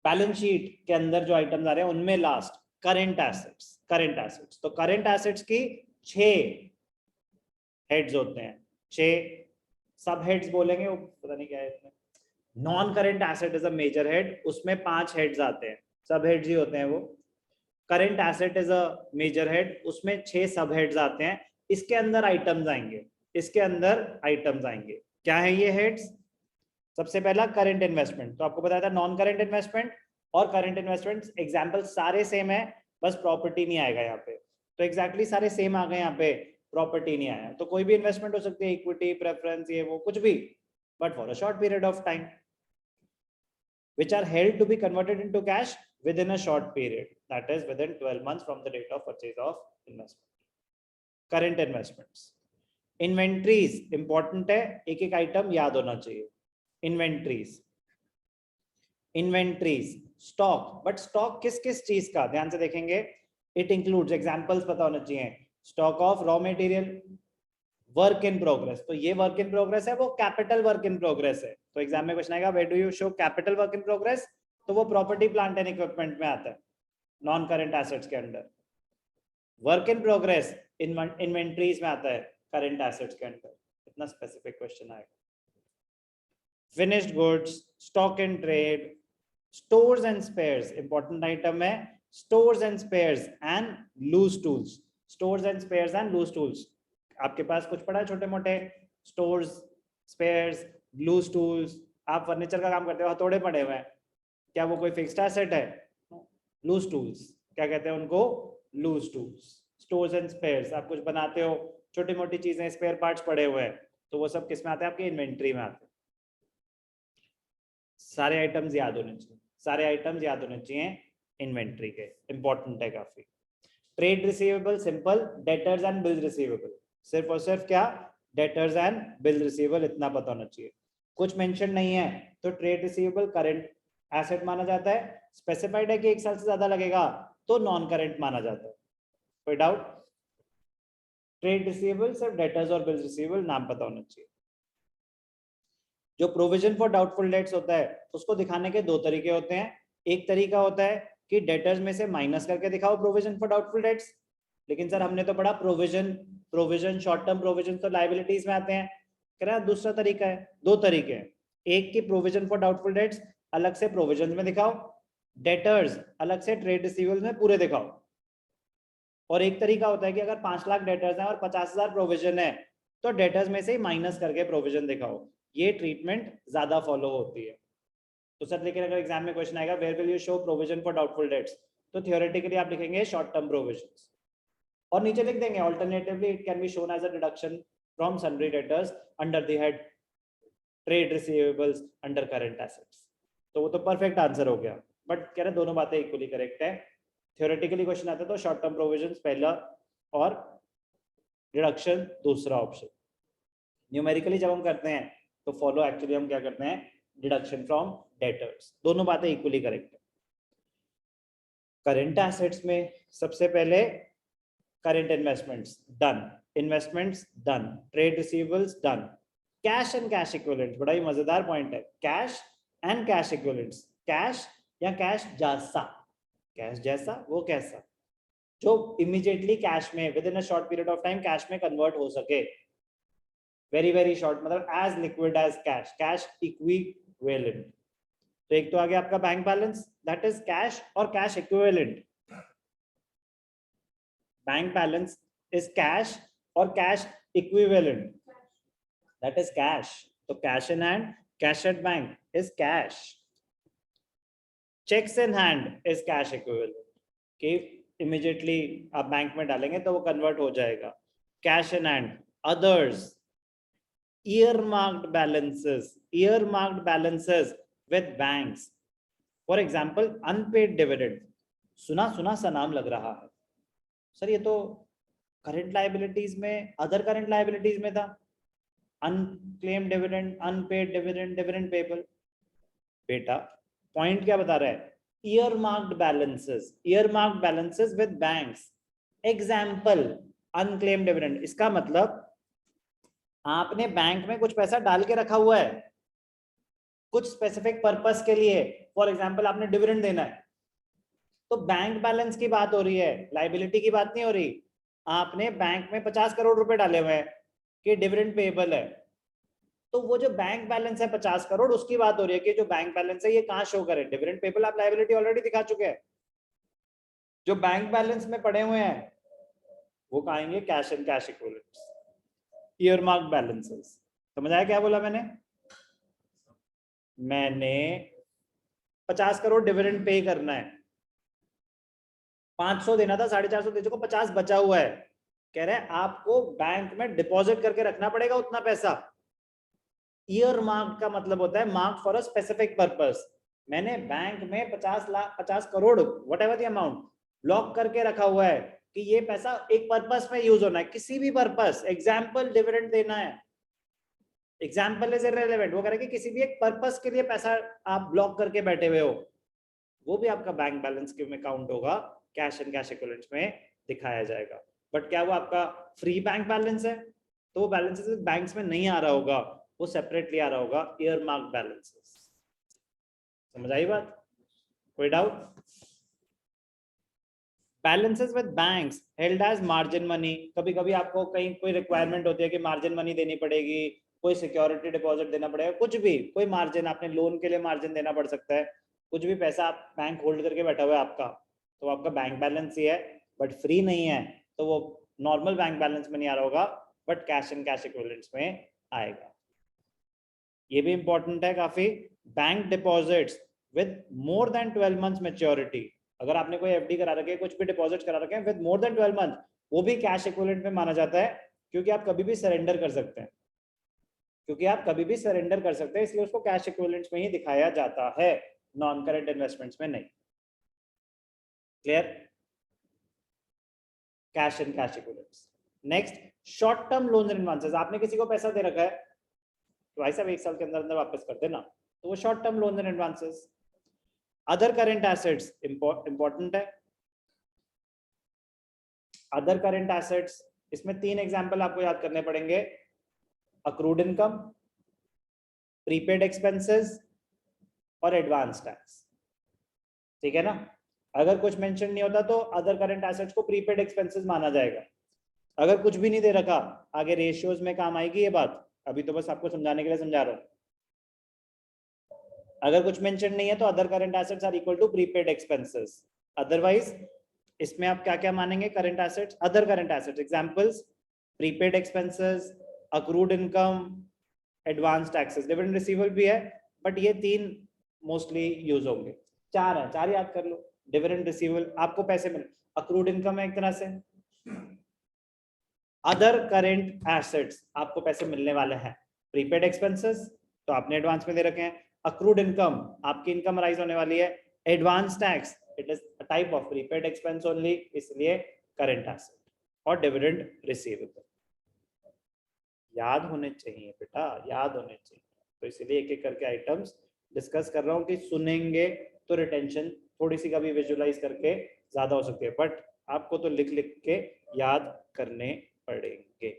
Balance sheet के अंदर जो आइटम्स आ रहे हैं उनमें लास्ट करंट एसेट्स। तो करंट एसेट्स की 6 हेड्स होते हैं, 6 सब हेड्स बोलेंगे, वो पता नहीं क्या है इसमें। Non current asset is a major head, उसमें 5 हेड्स आते हैं, सब हेड्स ही होते हैं वो। Current asset is a major head, उसमें 6 सब हेड्स आते हैं। इसके अंदर आइटम्स आएंगे, क्या है ये हेड्स? सबसे पहला करंट इन्वेस्टमेंट, तो आपको बताया था नॉन करंट इन्वेस्टमेंट और करंट इन्वेस्टमेंट एग्जांपल सारे सेम है, बस प्रॉपर्टी नहीं आएगा यहाँ पे। तो एग्जैक्टली सारे सेम आ गए यहाँ पे, प्रॉपर्टी नहीं आया। तो कोई भी इन्वेस्टमेंट हो सकती है, इक्विटी, प्रेफरेंस, ये वो कुछ भी, but for a short period of time, which are held to be converted into cash within a short period, that is within 12 months from the date of purchase of investment. Current investments. Inventories important है, एक एक item याद होना चाहिए। Inventories stock, but stock किस किस चीज का ध्यान से देखेंगे, इट इंक्लूड्स, एग्जांपल्स पता होना चाहिए, stock of raw material, work in progress. तो ये वर्क इन प्रोग्रेस है, वो कैपिटल वर्क इन प्रोग्रेस है। तो एग्जाम में क्वेश्चन आएगा where do you show capital work in progress, तो वो प्रॉपर्टी प्लांट एंड इक्विपमेंट में आता है, नॉन करंट एसेट्स के under. Work in progress inventories में आता है, करंट एसेट्स के अंडर। इतना स्पेसिफिक क्वेश्चन आएगा। Finished goods, stock in trade, stores and spares, important item है, stores and spares and loose tools. Stores and spares and loose tools, आपके पास कुछ पड़ा है छोटे मोटे, स्टोर्स, स्पेयर्स, लूज टूल्स। आप फर्नीचर का काम करते हो, हथौड़े पड़े हुए हैं, क्या वो कोई फिक्स्ड एसेट है? लूज टूल्स, क्या कहते हैं उनको? Loose tools. Stores and spares, आप कुछ बनाते हो, छोटी मोटी चीजें, स्पेयर पार्ट्स पड़े हुए हैं, तो वो सब किस में आते हैं? आपकी इन्वेंट्री में आते हैं। सारे आइटम्स याद होने चाहिए इन्वेंट्री के, इंपॉर्टेंट है काफी। Trade receivable simple, debtors and bill receivable, सिर्फ और सिर्फ क्या? डेटर्स एंड बिल रिसीवेबल, इतना पता होना चाहिए। कुछ मेंशन नहीं है तो ट्रेड रिसीवेबल करंट एसेट माना जाता है, स्पेसिफाइड है कि 1 साल से ज्यादा लगेगा तो नॉन करंट माना जाता है। कोई डाउट? ट्रेड रिसीवेबल सिर्फ डेटर्स और बिल रिसीवेबल नाम पता होना चाहिए। जो प्रोविजन फॉर डाउटफुल डेट्स होता है उसको दिखाने के 2 तरीके होते हैं। एक तरीका होता है कि डेटर्स में से माइनस करके दिखाओ प्रोविजन फॉर डाउटफुल डेट्स, लेकिन सर हमने तो पढ़ा प्रोविजन शॉर्ट टर्म प्रोविजन तो लायबिलिटीज में आते हैं। कह रहा है दूसरा तरीका है, 2 तरीके हैं। एक की प्रोविजन फॉर डाउटफुल डेट्स अलग से प्रोविजन में दिखाओ, डेटर्स अलग से ट्रेड रिसीवेबल्स में पूरे दिखाओ। और एक तरीका होता है कि अगर 5 लाख डेटर्स हैं और 50,000 प्रोविजन है तो डेटर्स में से ही माइनस करके प्रोविजन दिखाओ। ये ट्रीटमेंट ज्यादा फॉलो होती है। तो सर लेकिन अगर एग्जाम में क्वेश्चन आएगा where will you show provision for doubtful debts, तो थियोरेटिकली आप लिखेंगे शॉर्ट टर्म प्रोविजंस और नीचे लिख देंगे alternatively it can be shown as a deduction from sundry debtors under the head trade receivables under current assets. तो वो तो परफेक्ट आंसर हो गया, बट कह रहे दोनों बातें इक्वली करेक्ट है। थियोरेटिकली क्वेश्चन आता है तो शॉर्ट टर्म प्रोविजंस पहला और डिडक्शन दूसरा ऑप्शन। न्यूमेरिकली जब हम करते हैं तो फॉलो एक्चुअली हम क्या करते हैं? Deduction from debtors. दोनों बातें इक्वली करेक्ट है। करंट एसेट्स में सबसे पहले current investments done, trade receivables done, cash and cash equivalents, बड़ा ही मजेदार पॉइंट है, cash and cash equivalents. Cash या कैश जैसा वो कैसा जो इमीडिएटली कैश में within a short period of time cash में कन्वर्ट हो सके, वेरी शॉर्ट, मतलब as liquid as cash equivalent. तो एक तो आ गया आपका bank balance, that is cash और cash equivalent. Bank balance is cash और cash equivalent, that is cash. तो cash in hand, cash at bank is cash, cheques in hand is cash equivalent कि immediately आप bank में डालेंगे तो वो convert हो जाएगा। Cash in hand, others, earmarked balances with banks, for example unpaid dividend। सुना सा नाम लग रहा है सर, ये तो करंट लायबिलिटीज में, अदर करंट लायबिलिटीज में था, unclaimed dividend, unpaid dividend, dividend payable. बेटा पॉइंट क्या बता रहा है? earmarked balances with banks, example unclaimed dividend. इसका मतलब आपने बैंक में कुछ पैसा डाल के रखा हुआ है, कुछ स्पेसिफिक पर्पस के लिए, फॉर एग्जांपल आपने डिविडेंड देना है, तो बैंक बैलेंस की बात हो रही है, लाइबिलिटी की बात नहीं हो रही। आपने बैंक में 50 करोड़ रुपए डाले हुए हैं कि डिविडेंड पेएबल है, तो वो जो बैंक बैलेंस है 50 करोड़, उसकी बात हो रही है कि जो बैंक बैलेंस है ये कहाँ शो करे, डिविडेंड पेएबल आप लाइबिलिटी ऑलरेडी दिखा चुके हैं। जो बैंक बैलेंस में पड़े हुए हैं वो कहाँ आएंगे, cash and cash equivalents, year mark balances. समझ आया क्या बोला मैंने? मैंने 50 करोड़ डिविडेंड पे करना है, 500 देना था, 450 दे चुका, 50 बचा हुआ है। कह रहे हैं आपको बैंक में डिपॉजिट करके रखना पड़ेगा उतना पैसा। ईयर मार्क का मतलब होता है mark for a specific purpose. मैंने बैंक में 50 crore what ever the amount lock करके रखा हुआ है कि ये पैसा एक पर्पस में यूज होना है, किसी भी पर्पस, एग्जाम्पल डिविडेंड देना है, एग्जाम्पल इज इररिलेवेंट, वो कह रहे हैं कि किसी भी एक पर्पस के लिए पैसा आप ब्लॉक करके बैठे हुए हो, वो भी आपका बैंक बैलेंस के में काउंट होगा, कैश एंड कैश इक्विवेलेंट्स में दिखाया जाएगा। बट क्या वो आपका फ्री बैंक बैलेंस है, तो वो बैलेंसेस बैंक्स में नहीं आ रहा होगा, वो सेपरेटली आ रहा होगा ईयर मार्क बैलेंसेस। समझ आई बात? कोई doubt? Balances with banks held as margin money, कभी कभी आपको कहीं कोई रिक्वायरमेंट होती है कि मार्जिन मनी देनी पड़ेगी, कोई सिक्योरिटी डिपॉजिट देना पड़ेगा, कुछ भी, कोई मार्जिन, आपने लोन के लिए मार्जिन देना पड़ सकता है, कुछ भी पैसा आप बैंक होल्ड करके बैठा हुआ है आपका, तो आपका बैंक बैलेंस ही है बट फ्री नहीं है, तो वो नॉर्मल बैंक बैलेंस में नहीं आ रहा होगा but cash and cash equivalents में आएगा। ये भी इंपॉर्टेंट है काफी। Bank deposits with more than 12 months maturity, अगर आपने कोई एफडी करा रखे, कुछ भी डिपॉजिट करा रखे हैं विद मोर देन 12 मंथ, वो भी कैश इक्विवेलेंट में माना जाता है, क्योंकि आप कभी भी सरेंडर कर सकते हैं, क्योंकि आप कभी भी सरेंडर कर सकते हैं, इसलिए उसको कैश इक्विवेलेंट्स में ही दिखाया जाता है, नॉन करंट इन्वेस्टमेंट्स में नहीं। Clear? Cash and cash equivalents. Next, short term loans and advances, आपने किसी को पैसा दे रखा है तो भाई साहब 1 साल के अंदर अंदर वापस कर देना, तो वो short term loans and advances. Other current assets important है, अदर करेंट एसेट्स, इसमें 3 एग्जांपल आपको याद करने पड़ेंगे, अक्रूड इनकम, प्रीपेड एक्सपेंसेस और एडवांस टैक्स। ठीक है ना? अगर कुछ मेंशन नहीं होता तो अदर करंट एसेट्स को प्रीपेड एक्सपेंसेस माना जाएगा। अगर कुछ भी नहीं दे रखा, आगे रेशियोज में काम आएगी ये बात, अभी तो बस आपको समझाने के लिए समझा रहा हूं। अगर कुछ मेंशन नहीं है तो other current assets are equal to prepaid expenses. Otherwise इसमें आप क्या क्या मानेंगे current assets, other current assets, examples prepaid expenses, accrued income, advance taxes, dividend receivable भी है बट ये 3 मोस्टली यूज होंगे। 4 है, 4 याद कर लो। डिविडेंड रिसीवेबल आपको पैसे मिले, अक्रूड इनकम है एक तरह से, अदर करेंट एसेट्स आपको पैसे मिलने वाले हैं, प्रीपेड एक्सपेंसेस तो आपने एडवांस में दे रखे हैं, अक्रूड इनकम आपकी इनकम राइज होने वाली है, advance tax it is a type of prepaid expense only, इसलिए करेंट एसेट, और डिविडेंड रिसीवेबल। याद होने चाहिए बेटा, याद होने चाहिए, तो इसलिए एक एक करके आइटम्स डिस्कस कर रहा हूँ कि सुनेंगे तो रिटेंशन थोड़ी सी कभी विजुअलाइज करके ज्यादा हो सकती है, बट आपको तो लिख लिख के याद करने पड़ेंगे।